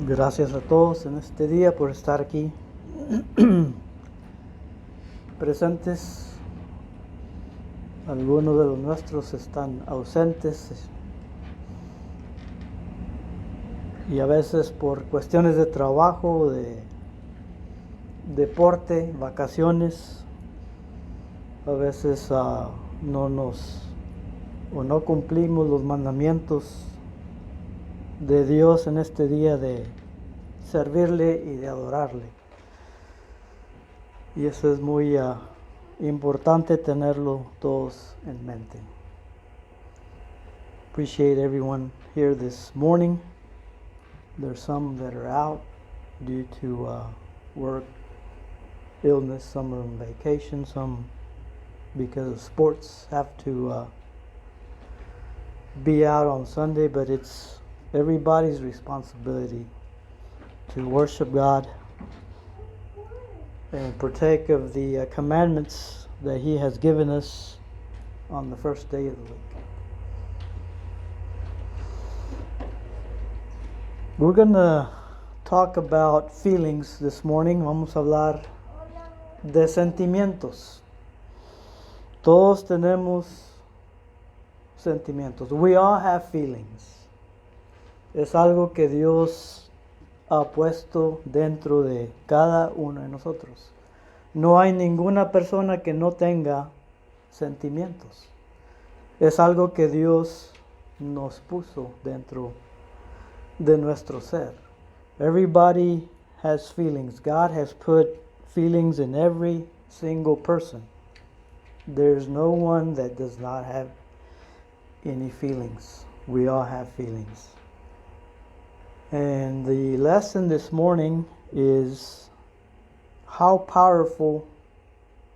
Gracias a todos en este día por estar aquí presentes. Algunos de los nuestros están ausentes y a veces por cuestiones de trabajo, de deporte, vacaciones, a veces no cumplimos los mandamientos de Dios en este día de servirle y de adorarle. Y eso es muy importante tenerlo todos en mente. Appreciate everyone here this morning. There's some that are out due to work, illness, some are on vacation, some because of sports have to be out on Sunday, but it's everybody's responsibility to worship God and partake of the commandments that He has given us on the first day of the week. We're going to talk about feelings this morning. Vamos a hablar de sentimientos. Todos tenemos sentimientos. We all have feelings. Es algo que Dios ha puesto dentro de cada uno de nosotros. No hay ninguna persona que no tenga sentimientos. Es algo que Dios nos puso dentro de nuestro ser. Everybody has feelings. God has put feelings in every single person. There's no one that does not have any feelings. We all have feelings. And the lesson this morning is how powerful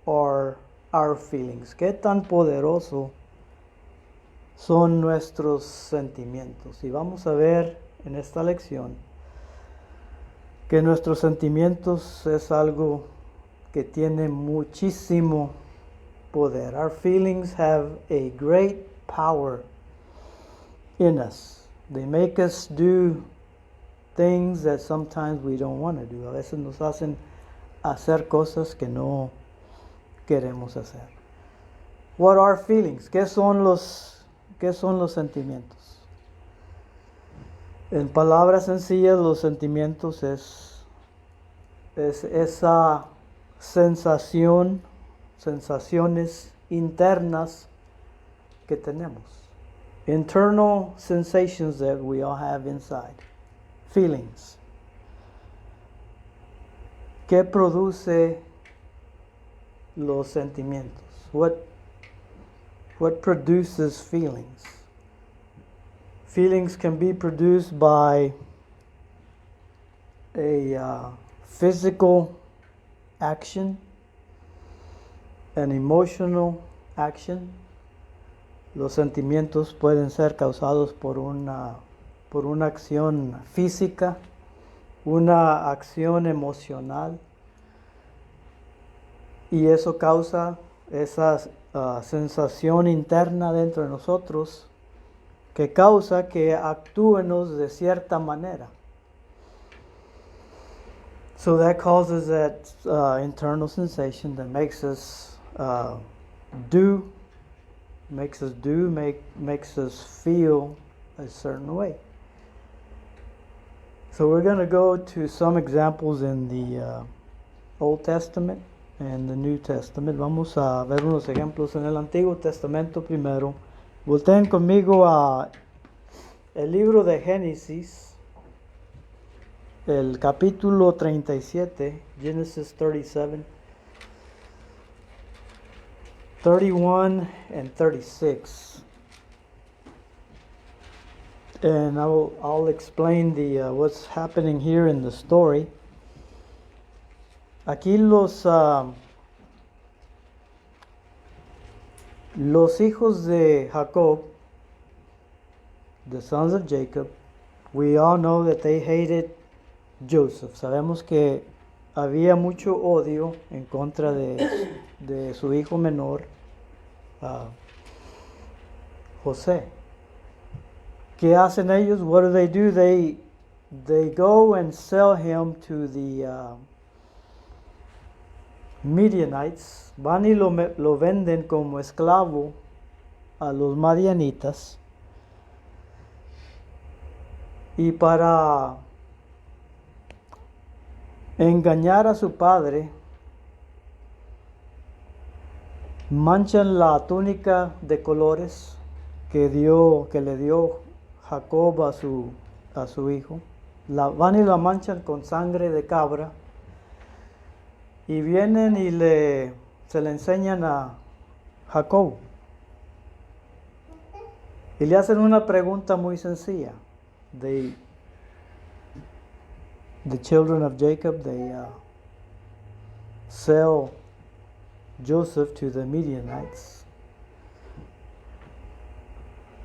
are our feelings. ¿Qué tan poderoso son nuestros sentimientos? Y vamos a ver en esta lección que nuestros sentimientos es algo que tiene muchísimo poder. Our feelings have a great power in us. They make us do things that sometimes we don't want to do. A veces nos hacen hacer cosas que no queremos hacer. What are feelings? ¿Qué son los sentimientos? En palabras sencillas, los sentimientos es esa sensaciones internas que tenemos. Internal sensations that we all have inside. Feelings. ¿Qué produce los sentimientos? What produces feelings? Feelings can be produced by a physical action, an emotional action. Los sentimientos pueden ser causados por una acción física, una acción emocional, y eso causa esa sensación interna dentro de nosotros que causa que actúemos de cierta manera. So that causes that internal sensation that makes us feel a certain way. So we're going to go to some examples in the Old Testament and the New Testament. Vamos a ver unos ejemplos en el Antiguo Testamento primero. Volteen conmigo a el libro de Génesis, el capítulo 37, Genesis 37, 31 and 36. And I'll explain what's happening here in the story. Aquí los hijos de Jacob, the sons of Jacob, we all know that they hated Joseph. Sabemos que había mucho odio en contra de su hijo menor, José. ¿Qué hacen ellos? What do? They they go and sell him to the Midianites. Van y lo venden como esclavo a los madianitas. Y para engañar a su padre, manchan la túnica de colores que le dio Jacob a su hijo. Van y la manchan con sangre de cabra. Y vienen y se le enseñan a Jacob. Y le hacen una pregunta muy sencilla. The children of Jacob, they sell Joseph to the Midianites.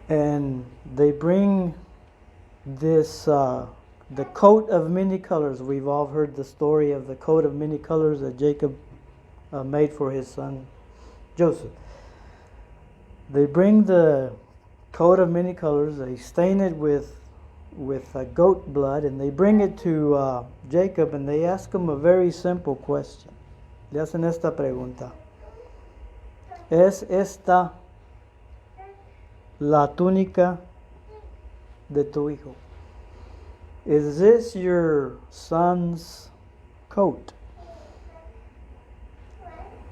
And they bring this, the coat of many colors. We've all heard the story of the coat of many colors that Jacob made for his son Joseph. They bring the coat of many colors, they stain it with goat blood, and they bring it to Jacob, and they ask him a very simple question. Le hacen esta pregunta. ¿Es esta la túnica de tu hijo? Is this your son's coat?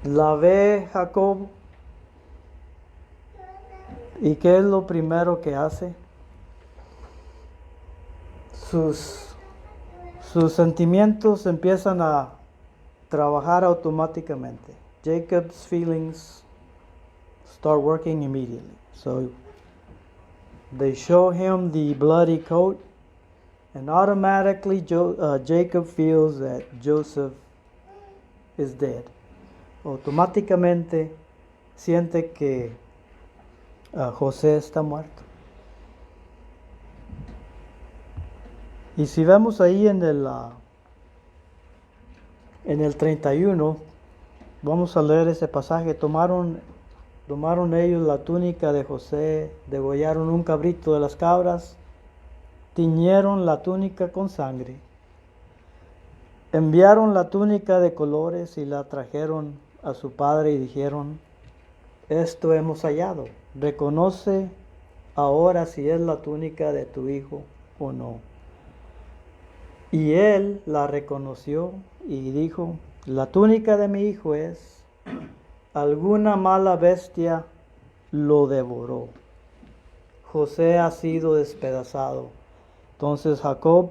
La ve Jacob. ¿Y qué es lo primero que hace? Sus sentimientos empiezan a trabajar automáticamente. Jacob's feelings start working immediately. So they show him the bloody coat, and automatically Jacob feels that Joseph is dead. Automáticamente siente que José está muerto. Y si vemos ahí en el 31, vamos a leer ese pasaje. Tomaron ellos la túnica de José, degollaron un cabrito de las cabras, tiñeron la túnica con sangre, enviaron la túnica de colores y la trajeron a su padre y dijeron: esto hemos hallado, reconoce ahora si es la túnica de tu hijo o no. Y él la reconoció y dijo: la túnica de mi hijo es. Alguna mala bestia lo devoró. José ha sido despedazado. Entonces Jacob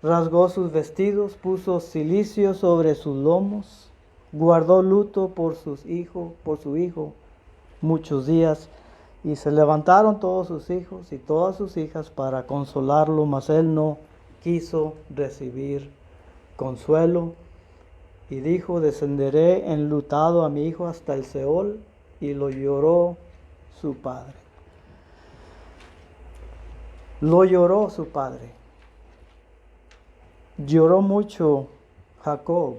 rasgó sus vestidos, puso cilicio sobre sus lomos, guardó luto por su hijo muchos días, y se levantaron todos sus hijos y todas sus hijas para consolarlo, mas él no quiso recibir consuelo, y dijo: descenderé enlutado a mi hijo hasta el Seol. Y lo lloró su padre. Lo lloró su padre. Lloró mucho Jacob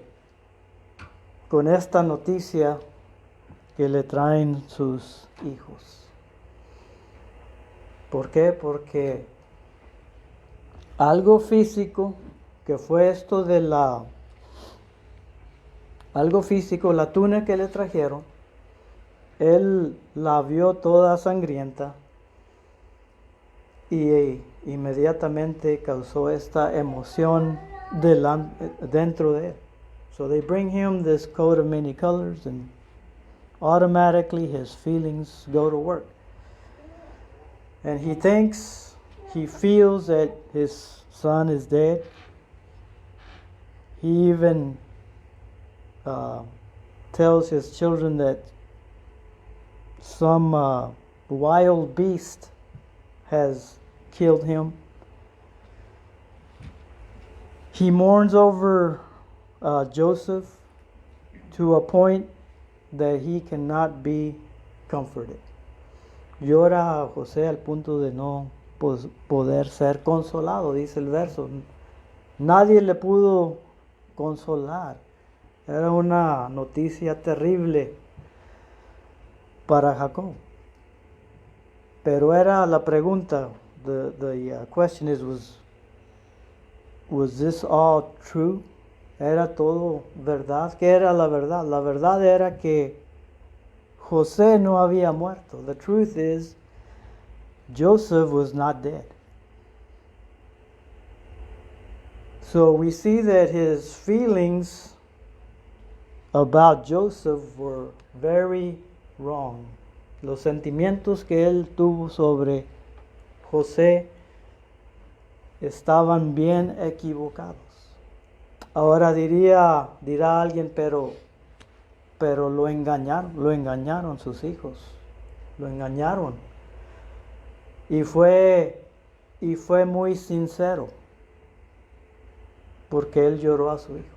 con esta noticia que le traen sus hijos. ¿Por qué? Porque algo físico, que fue esto de algo físico, la túnica que le trajeron, él la vio toda sangrienta y inmediatamente causó esta emoción dentro de él. So they bring him this coat of many colors, and automatically his feelings go to work. And he feels that his son is dead. He even tells his children that some wild beast has killed him. He mourns over Joseph to a point that he cannot be comforted. Llora a José al punto de no poder ser consolado, dice el verso. Nadie le pudo consolar. Era una noticia terrible para Jacob. Pero era la pregunta, the question was Was this all true? ¿Era todo verdad? ¿Qué era la verdad? La verdad era que José no había muerto. The truth is, Joseph was not dead. So we see that his feelings about Joseph were very wrong. Los sentimientos que él tuvo sobre José estaban bien equivocados. Ahora dirá alguien, pero lo engañaron sus hijos, lo engañaron. Y fue muy sincero, porque él lloró a su hijo.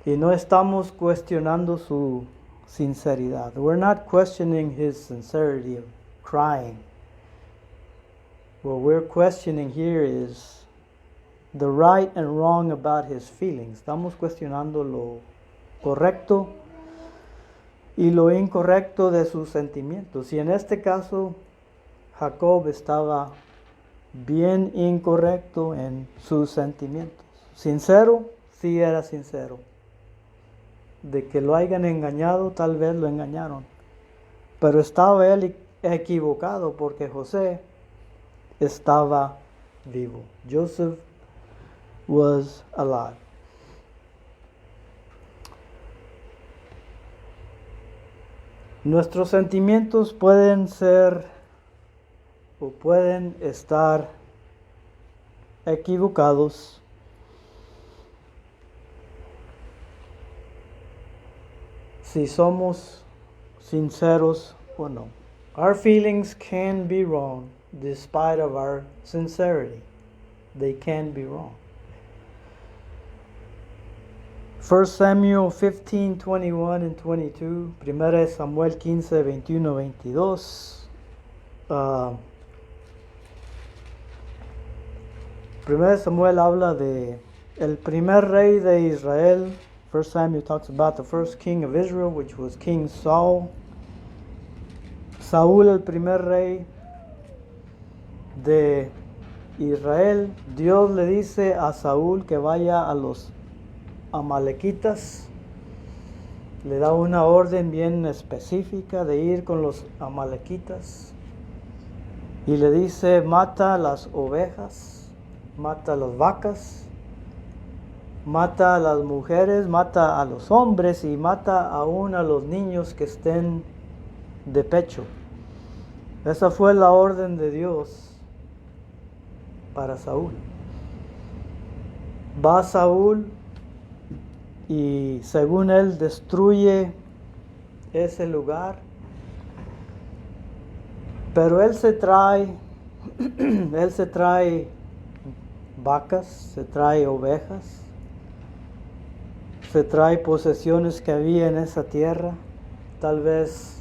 Y no estamos cuestionando su sinceridad. We're not questioning his sincerity of crying. What we're questioning here is the right and wrong about his feelings. Estamos cuestionando lo correcto y lo incorrecto de sus sentimientos. Y en este caso, Jacob estaba bien incorrecto en sus sentimientos. Sincero, sí era sincero. De que lo hayan engañado, tal vez lo engañaron. Pero estaba él equivocado porque José estaba vivo. Joseph was alive. Nuestros sentimientos pueden ser o pueden estar equivocados si somos sinceros o no. Our feelings can be wrong despite of our sincerity. They can be wrong. 1 Samuel 15:21 and 22, 1 Samuel 15:21, 22. 1 Samuel habla de el primer rey de Israel. 1 Samuel talks about the first king of Israel, which was King Saul. Saúl, el primer rey de Israel. Dios le dice a Saúl que vaya a los amalequitas. Le da una orden bien específica de ir con los amalequitas. Y le dice, mata las ovejas, mata las vacas, mata a las mujeres, mata a los hombres y mata aún a los niños que estén de pecho. Esa fue la orden de Dios para Saúl. Va Saúl y según él destruye ese lugar, pero él se trae vacas, se trae ovejas, se trae posesiones que había en esa tierra, tal vez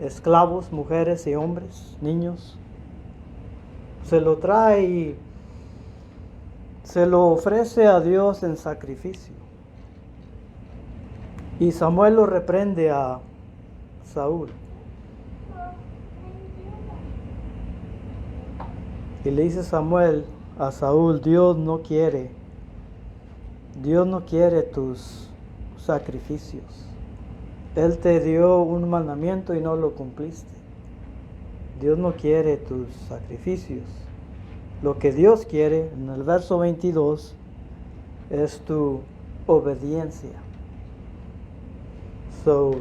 esclavos, mujeres y hombres, niños. Se lo trae y se lo ofrece a Dios en sacrificio. Y Samuel lo reprende a Saúl. Y le dice Samuel a Saúl, Dios no quiere tus sacrificios. Él te dio un mandamiento y no lo cumpliste. Dios no quiere tus sacrificios. Lo que Dios quiere, en el verso 22, es tu obediencia. So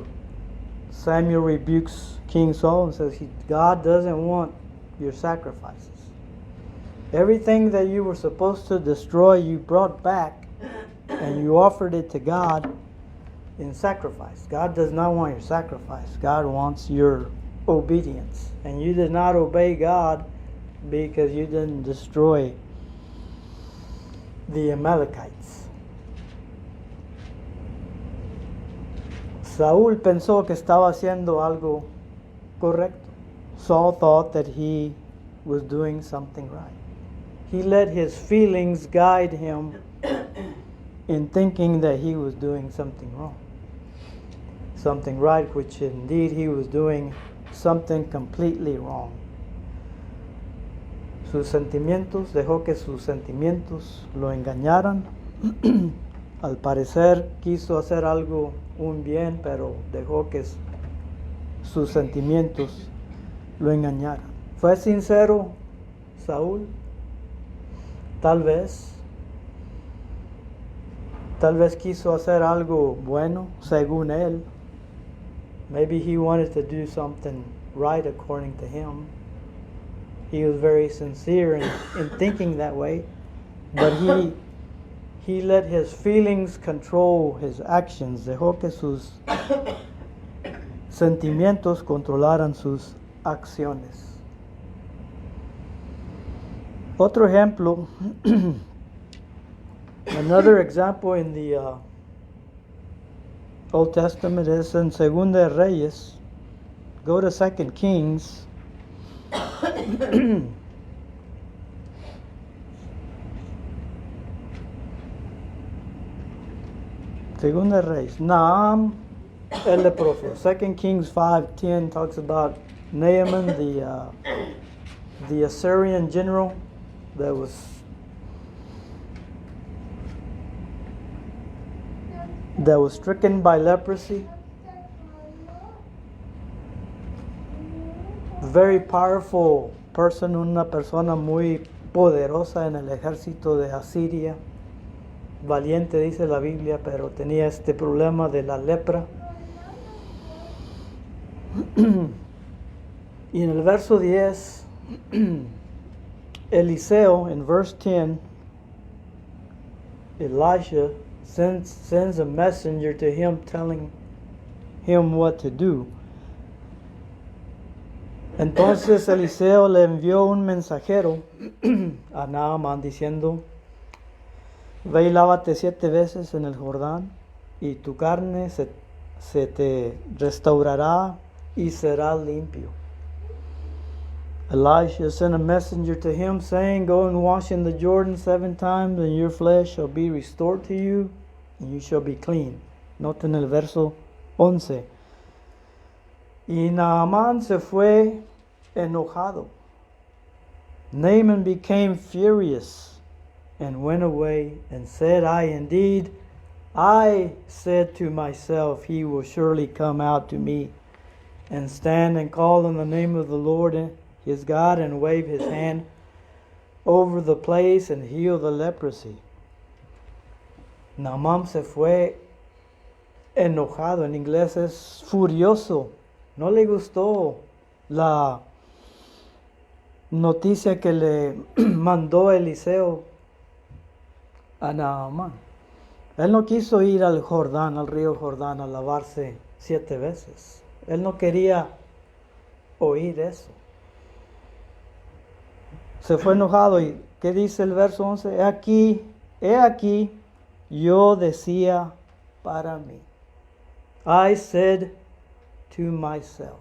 Samuel rebukes King Saul and says, God doesn't want your sacrifices. Everything that you were supposed to destroy, you brought back and you offered it to God in sacrifice. God does not want your sacrifice. God wants your obedience. And you did not obey God because you didn't destroy the Amalekites. Saúl pensó que estaba haciendo algo correcto. Saul thought that he was doing something right. He let his feelings guide him in thinking that he was doing something wrong. Something right, which indeed he was doing something completely wrong. sus sentimientos, dejó que sus sentimientos lo engañaran. Al parecer quiso hacer algo, un bien, pero dejó que sus sentimientos lo engañaran. ¿Fue sincero Saúl? Tal vez quiso hacer algo bueno según él. Maybe he wanted to do something right according to him. He was very sincere in thinking that way, but he let his feelings control his actions. Dejó que sus sentimientos controlaran sus acciones. Otro ejemplo, another example in the Old Testament is in Segunda de Reyes. Go to 2 Kings. Segunda de Reyes. Naam el leproso. 2 Kings 5:10 talks about Naaman, the Assyrian general that was stricken by leprosy. Very powerful person, una persona muy poderosa en el ejército de Asiria. Valiente dice la Biblia, pero tenía este problema de la lepra. Y en el verso 10, Eliseo, in verse 10, Elisha sends a messenger to him telling him what to do. Entonces Eliseo le envió un mensajero a Naaman diciendo: ve y lávate 7 veces en el Jordán, y tu carne se te restaurará y será limpio. Elisha sent a messenger to him, saying, go and wash in the Jordan 7 times, and your flesh shall be restored to you, and you shall be clean. Noten el verso 11. Y Naaman se fue enojado. Naaman became furious and went away and said, I said to myself, he will surely come out to me and stand and call on the name of the Lord his God and wave his hand over the place and heal the leprosy. Naaman se fue enojado, en inglés es furioso. No le gustó la noticia que le mandó Eliseo a Naaman. Él no quiso ir al Jordán, al río Jordán, a lavarse 7 veces. Él no quería oír eso. Se fue enojado. ¿Y qué dice el verso 11? He aquí, yo decía para mí. I said to myself.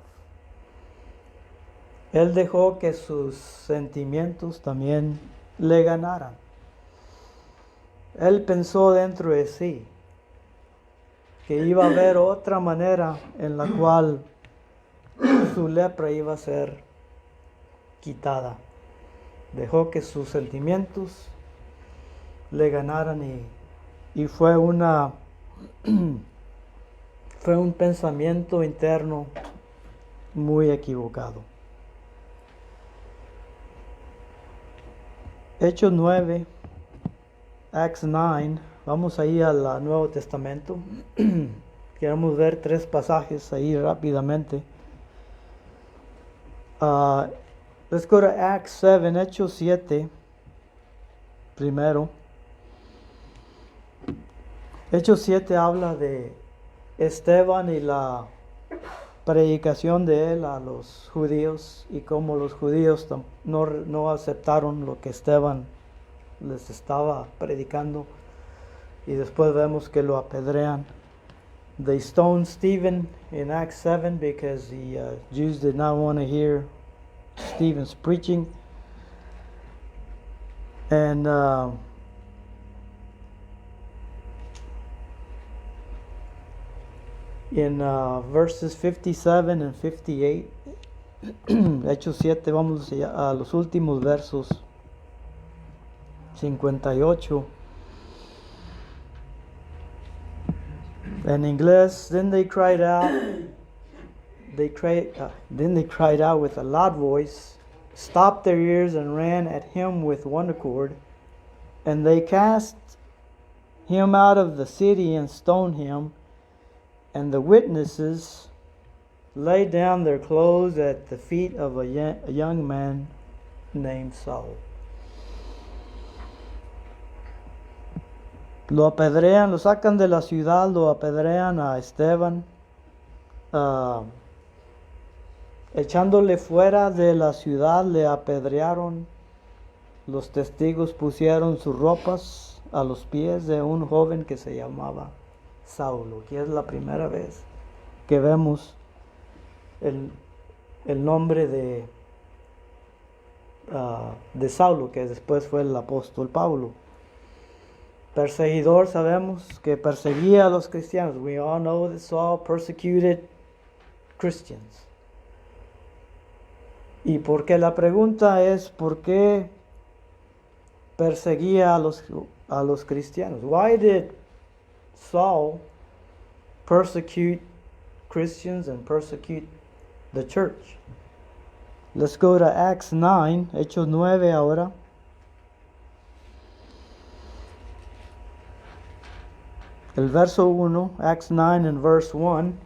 Él dejó que sus sentimientos también le ganaran. Él pensó dentro de sí que iba a haber otra manera en la cual su lepra iba a ser quitada. Dejó que sus sentimientos le ganaran y fue un pensamiento interno muy equivocado. Hechos 9, Acts 9, vamos ahí al Nuevo Testamento. Queremos ver 3 pasajes ahí rápidamente. Let's go to Acts 7, Hechos 7, primero. Hechos 7 habla de Esteban y la predicación de él a los judíos y cómo los judíos no aceptaron lo que Esteban les estaba predicando, y después vemos que lo apedrean. They stoned Stephen in Acts 7 because the Jews did not want to hear Stephen's preaching. And in verses 57 and 58, Hechos 7, vamos a los últimos versos, 58. En inglés, then they cried out with a loud voice, stopped their ears, and ran at him with one accord. And they cast him out of the city and stoned him. And the witnesses laid down their clothes at the feet of a young man named Saul. Lo apedrean, lo sacan de la ciudad, lo apedrean a Esteban, echándole fuera de la ciudad, le apedrearon. Los testigos pusieron sus ropas a los pies de un joven que se llamaba Saulo, que es la primera vez que vemos el nombre de Saulo, que después fue el apóstol Pablo. Perseguidor, sabemos que perseguía a los cristianos. We all know that Saul persecuted Christians. Y porque la pregunta es, ¿por qué perseguía a los cristianos? Why did Saul persecute Christians and persecute the church? Let's go to Acts 9, Hechos 9 ahora. El verso 1, Acts 9 and verse 1.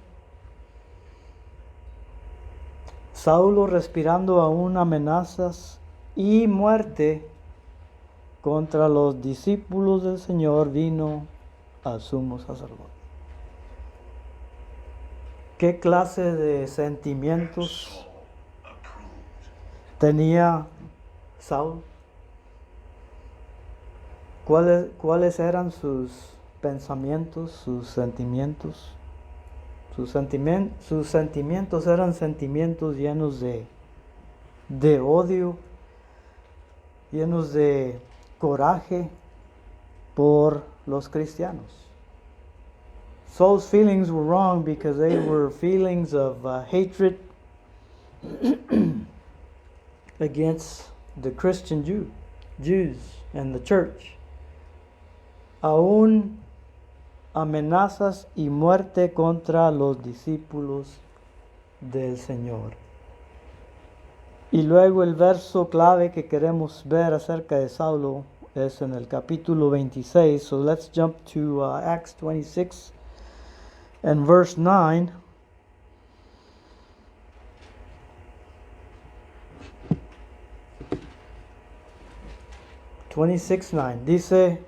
Saulo, respirando aún amenazas y muerte contra los discípulos del Señor, vino al sumo sacerdote. ¿Qué clase de sentimientos tenía Saulo? ¿Cuáles eran sus pensamientos, sus sentimientos? Sus sentimientos eran sentimientos llenos de odio, llenos de coraje por los cristianos. Saul's feelings were wrong because they were feelings of hatred against the Christian Jews and the church. Aún amenazas y muerte contra los discípulos del Señor. Y luego el verso clave que queremos ver acerca de Saulo es en el capítulo 26. So let's jump to Acts 26 and verse 9. Dice,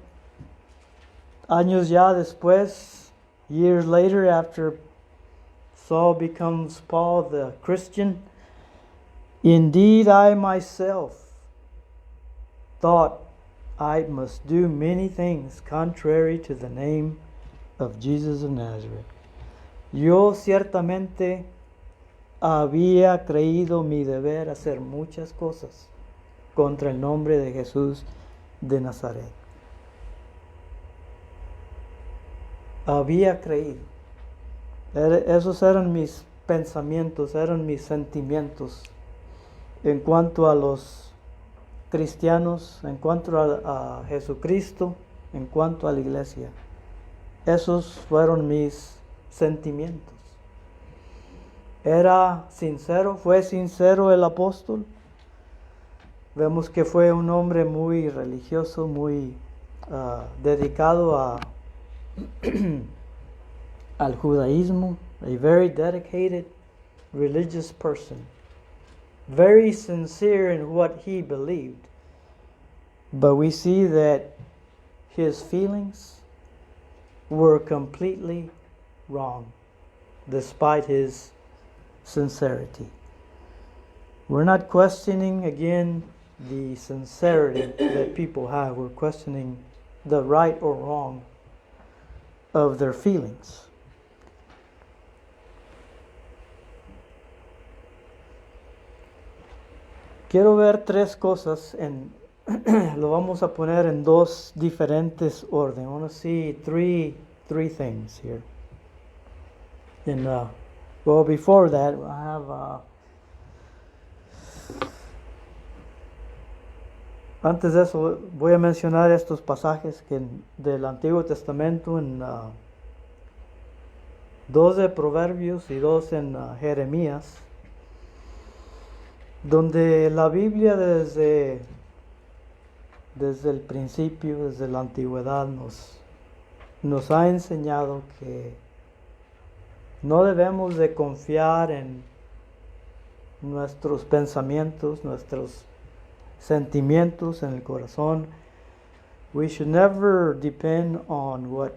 años ya después, years later, after Saul becomes Paul the Christian, indeed I myself thought I must do many things contrary to the name of Jesus of Nazareth. Yo ciertamente había creído mi deber hacer muchas cosas contra el nombre de Jesús de Nazaret. Había creído. Esos eran mis pensamientos, eran mis sentimientos en cuanto a los cristianos, en cuanto a Jesucristo, en cuanto a la iglesia. Esos fueron mis sentimientos. ¿Fue sincero el apóstol? Vemos que fue un hombre muy religioso, muy dedicado al judaísmo, a very dedicated religious person, very sincere in what he believed. But we see that his feelings were completely wrong, despite his sincerity. We're not questioning again the sincerity that people have. We're questioning the right or wrong of their feelings. Quiero ver tres cosas lo vamos a poner en dos diferentes orden. I want to see three things here. And well, before that, I have Antes de eso, voy a mencionar estos pasajes del Antiguo Testamento en 2 de Proverbios y 2 en Jeremías, donde la Biblia desde el principio, desde la antigüedad, nos ha enseñado que no debemos de confiar en nuestros pensamientos, nuestros sentimientos en el corazón. We should never depend on what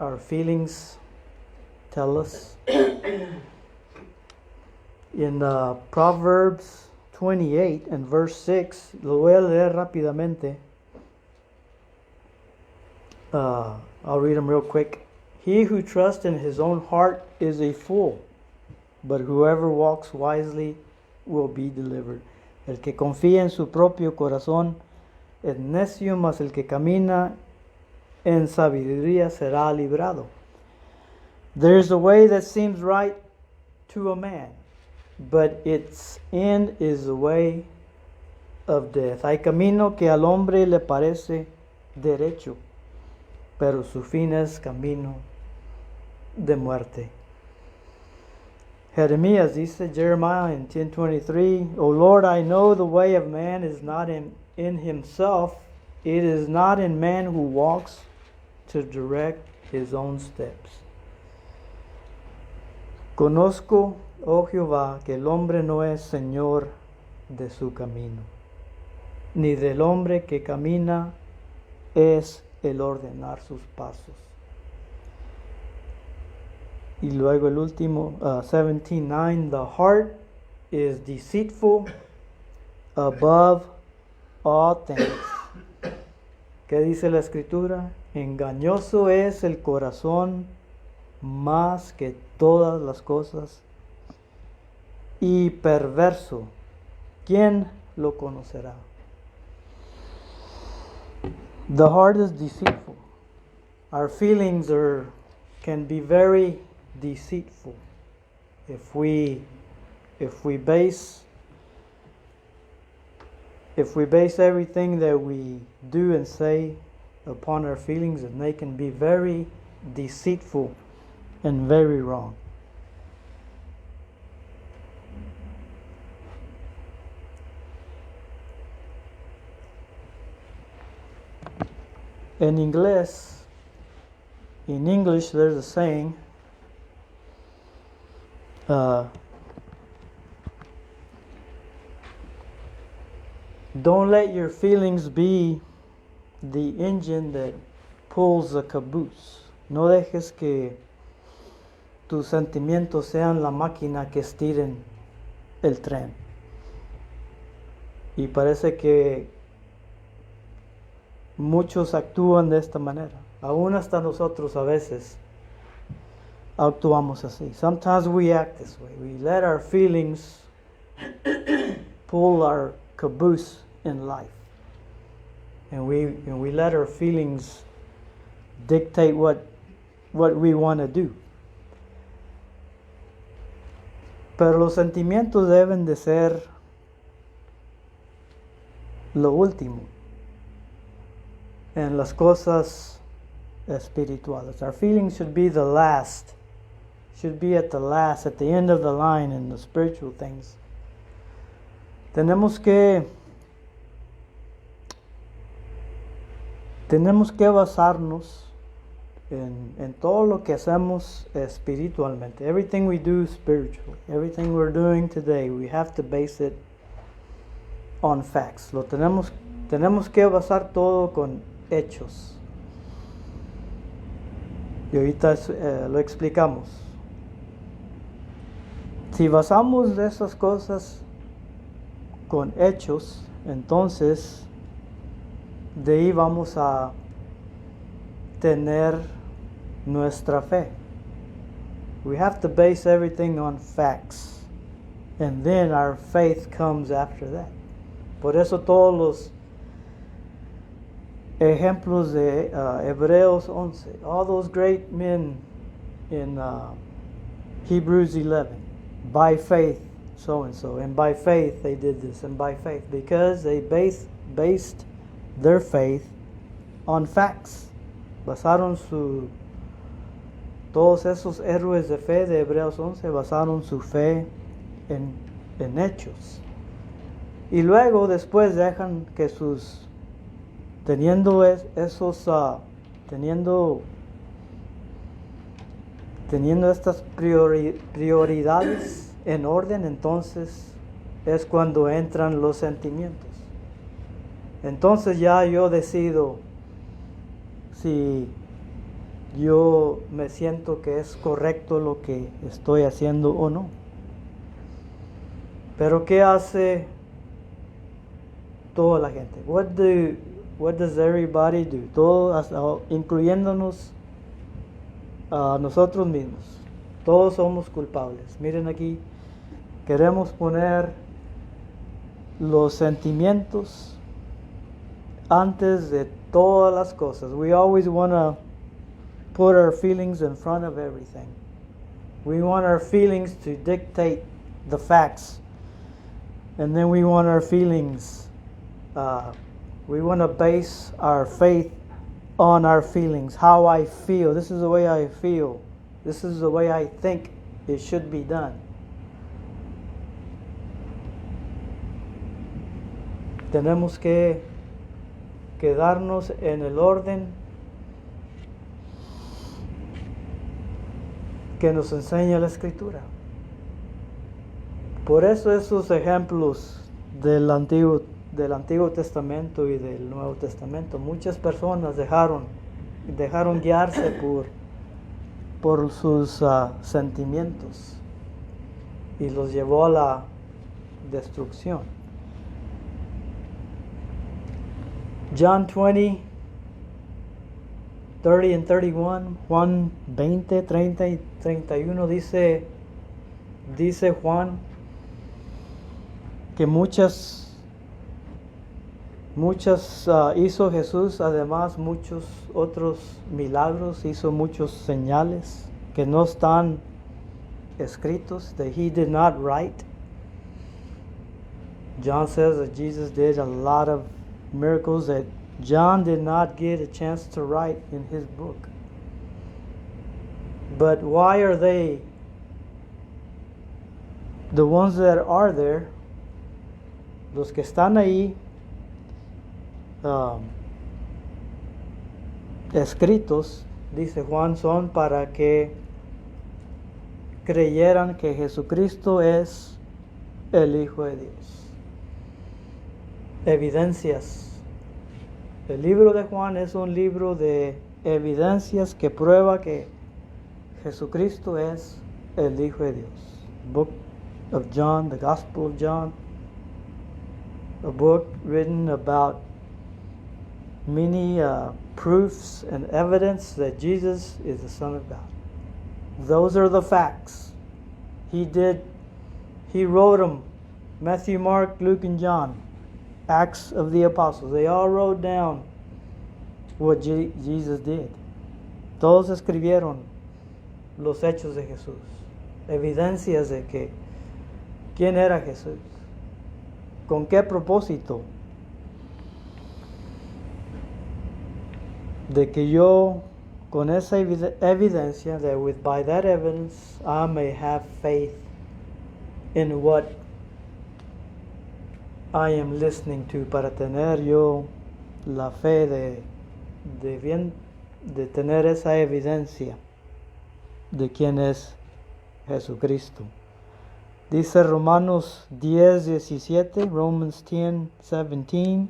our feelings tell us. In Proverbs 28 and verse 6, lo voy a leer rápidamente. I'll read them real quick. He who trusts in his own heart is a fool, but whoever walks wisely will be delivered. El que confía en su propio corazón es necio, mas el que camina en sabiduría será librado. There is a way that seems right to a man, but its end is the way of death. Hay camino que al hombre le parece derecho, pero su fin es camino de muerte. Jeremías dice, Jeremiah in 10:23, O Lord, I know the way of man is not in himself. It is not in man who walks to direct his own steps. Conozco, oh Jehová, que el hombre no es señor de su camino, ni del hombre que camina es el ordenar sus pasos. Y luego el último, 17:9, the heart is deceitful above all things. ¿Qué dice la escritura? Engañoso es el corazón más que todas las cosas y perverso. ¿Quién lo conocerá? The heart is deceitful. Our feelings can be very deceitful. If we base everything that we do and say upon our feelings, and they can be very deceitful and very wrong. In English, there's a saying, don't let your feelings be the engine that pulls the caboose. No dejes que tus sentimientos sean la máquina que estiren el tren. Y parece que muchos actúan de esta manera. Aún hasta nosotros a veces actuamos así. Sometimes we act this way. We let our feelings pull our caboose in life. And we let our feelings dictate what we want to do. Pero los sentimientos deben de ser lo último en las cosas espirituales. Our feelings should be the last, should be at the end of the line in the spiritual things. Tenemos que basarnos en todo lo que hacemos espiritualmente. Everything we do spiritually, everything we're doing today, we have to base it on facts. Tenemos que basar todo con hechos. Y ahorita lo explicamos. Si basamos de esas cosas con hechos, entonces de ahí vamos a tener nuestra fe. We have to base everything on facts, and then our faith comes after that. Por eso todos los ejemplos de Hebreos 11, all those great men in Hebrews 11, by faith so and so, and by faith they did this, and by faith, because they based their faith on facts. Todos esos héroes de fe de Hebreos 11 basaron su fe en hechos. Y luego después dejan que teniendo estas prioridades en orden, entonces es cuando entran los sentimientos. Entonces ya yo decido si yo me siento que es correcto lo que estoy haciendo o no. Pero ¿qué hace toda la gente? What does everybody do? Todos, incluyéndonos a nosotros mismos. Todos somos culpables. Miren aquí, queremos poner los sentimientos antes de todas las cosas. We always want to put our feelings in front of everything. We want our feelings to dictate the facts. And then we want our feelings, we want to base our faith on our feelings. How I feel. This is the way I feel. This is the way I think it should be done. Tenemos que quedarnos en el orden que nos enseña la Escritura. Por eso esos ejemplos del Antiguo Testamento y del Nuevo Testamento, muchas personas dejaron guiarse por sus sentimientos y los llevó a la destrucción. John 20, 30 and 31, Juan 20, 30 y 31 dice Juan que muchas hizo Jesús, además muchos otros milagros, hizo muchos señales que no están escritos, that he did not write. John says that Jesus did a lot of miracles that John did not get a chance to write in his book. But why are they, the ones that are there, los que están ahí escritos, dice Juan, son para que creyeran que Jesucristo es el Hijo de Dios. Evidencias. El libro de Juan es un libro de evidencias que prueba que Jesucristo es el Hijo de Dios. Book of John, the Gospel of John, a book written about many proofs and evidence that Jesus is the Son of God. Those are the facts. He wrote them. Matthew, Mark, Luke, and John. Acts of the Apostles. They all wrote down what Jesus did. Todos escribieron los hechos de Jesús. Evidencias de que quién era Jesús. ¿Con qué propósito? De que yo, con esa evidencia, that by that evidence, I may have faith in what I am listening to, para tener yo la fe de tener esa evidencia de quién es Jesucristo. Dice Romanos 10:17, Romans 10:17.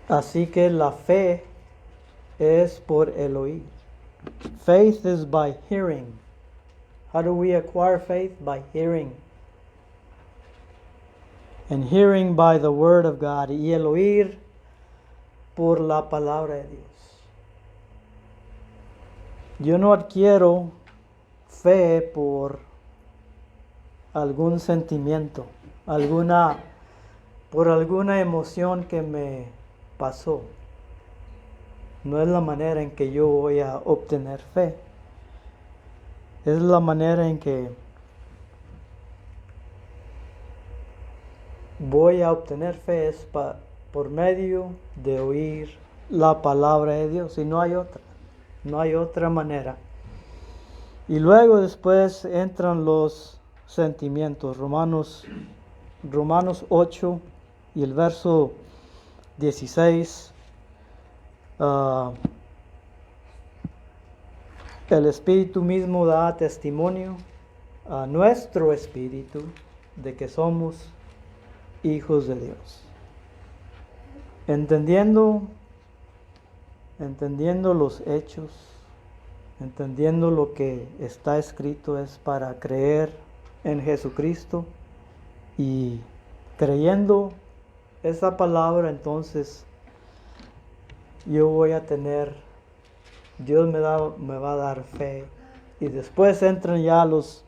Así que la fe es por el oír. Faith is by hearing. How do we acquire faith? By hearing. And hearing by the word of God. Y el oír por la palabra de Dios. Yo no adquiero fe por algún sentimiento, por alguna emoción que me pasó. no es la manera en que yo voy a obtener fe. Es la manera en que voy a obtener fe, es por medio de oír la palabra de Dios, y no hay otra manera. Y luego después entran los sentimientos. Romanos 8 y el verso 16. El Espíritu mismo da testimonio a nuestro espíritu de que somos hijos de Dios. Entendiendo los hechos, entendiendo lo que está escrito, es para creer en Jesucristo, y creyendo esa palabra, entonces yo voy a tener, Dios me va a dar fe, y después entran ya los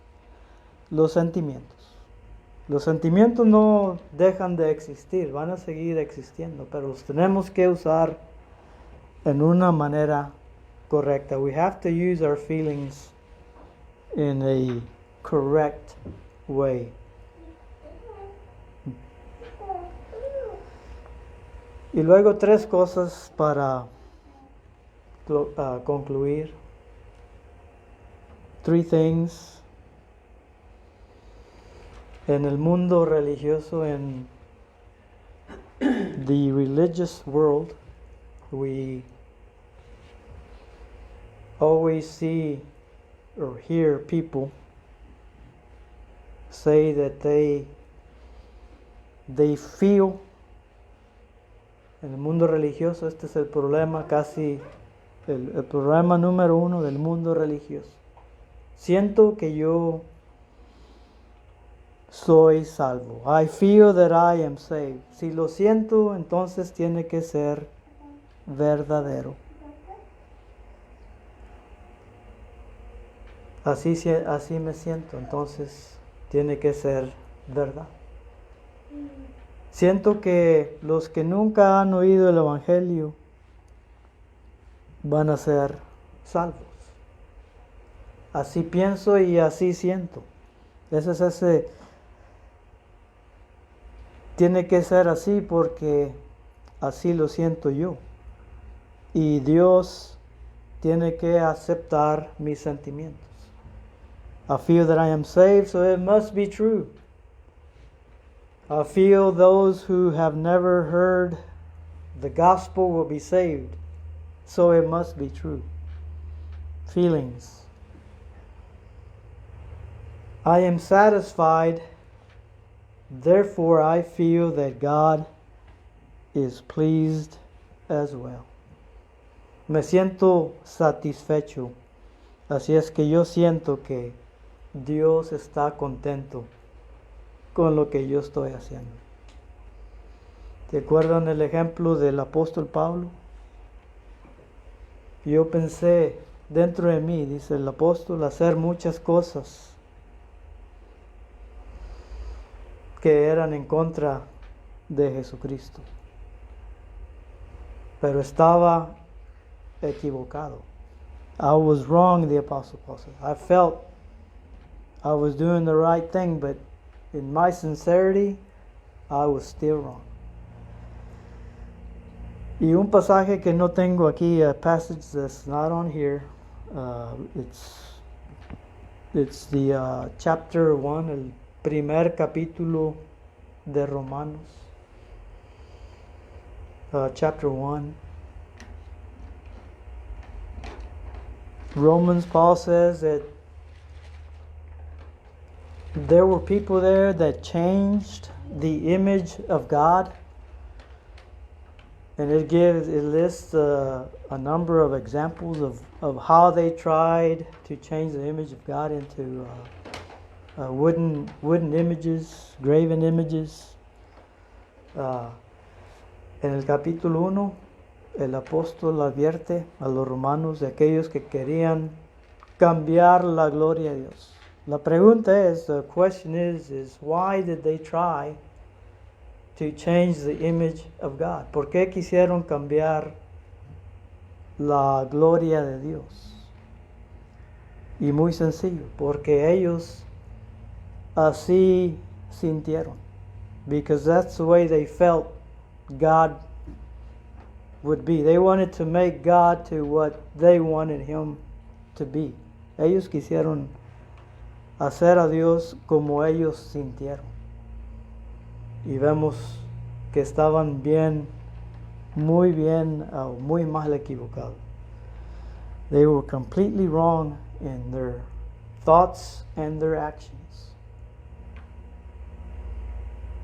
sentimientos. Los sentimientos no dejan de existir, van a seguir existiendo, pero los tenemos que usar en una manera correcta. We have to use our feelings in a correct way. Y luego 3 cosas para concluir. 3 things. En el mundo religioso, en the religious world, we always see or hear people say that they feel. En el mundo religioso, este es el problema, casi el problema número 1 del mundo religioso. Siento que yo soy salvo. I feel that I am saved. Si lo siento, entonces tiene que ser verdadero. Así me siento, entonces tiene que ser verdad. Siento que los que nunca han oído el Evangelio van a ser salvos. Así pienso y así siento. Tiene que ser así porque así lo siento yo. Y Dios tiene que aceptar mis sentimientos. I feel that I am saved, so it must be true. I feel those who have never heard the gospel will be saved, so it must be true. Feelings. I am satisfied, therefore I feel that God is pleased as well. Me siento satisfecho, así es que yo siento que Dios está contento con lo que yo estoy haciendo. ¿Te acuerdan el ejemplo del apóstol Pablo? Yo pensé dentro de mí, dice el apóstol, hacer muchas cosas que eran en contra de Jesucristo. Pero estaba equivocado. I was wrong, the apostle Paul said. I felt I was doing the right thing, but in my sincerity, I was still wrong. Y un pasaje que no tengo aquí, a passage that's not on here, it's the chapter 1, el primer capítulo de Romanos. Chapter 1. Romans, Paul says that there were people there that changed the image of God. And it lists a number of examples of how they tried to change the image of God into wooden images, graven images. En el capítulo 1, el apóstol advierte a los romanos de aquellos que querían cambiar la gloria de Dios. La pregunta es, the question is why did they try to change the image of God? ¿Por qué quisieron cambiar la gloria de Dios. Y muy sencillo, porque ellos así sintieron. Because that's the way they felt God would be. They wanted to make God to what they wanted Him to be. Ellos quisieron hacer a Dios como ellos sintieron. Y vemos que estaban muy mal equivocados. They were completely wrong in their thoughts and their actions.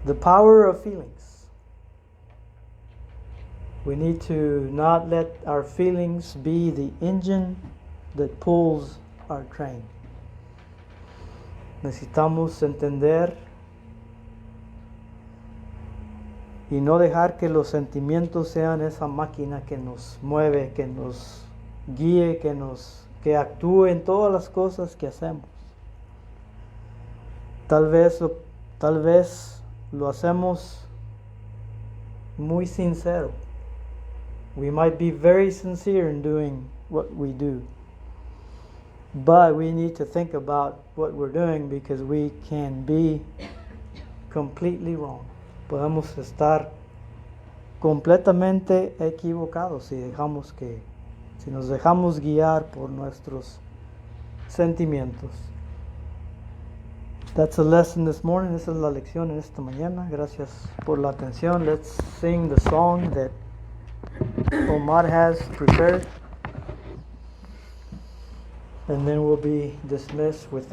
The power of feelings. We need to not let our feelings be the engine that pulls our train. Necesitamos entender y no dejar que los sentimientos sean esa máquina que nos mueve, que nos guíe, que actúe en todas las cosas que hacemos. Tal vez lo hacemos muy sincero. We might be very sincere in doing what we do. But we need to think about what we're doing because we can be completely wrong. Podemos estar completamente equivocados si nos dejamos guiar por nuestros sentimientos. That's a lesson this morning. Esa es la lección en esta mañana. Gracias por la atención. Let's sing the song that Omar has prepared. And then we'll be dismissed with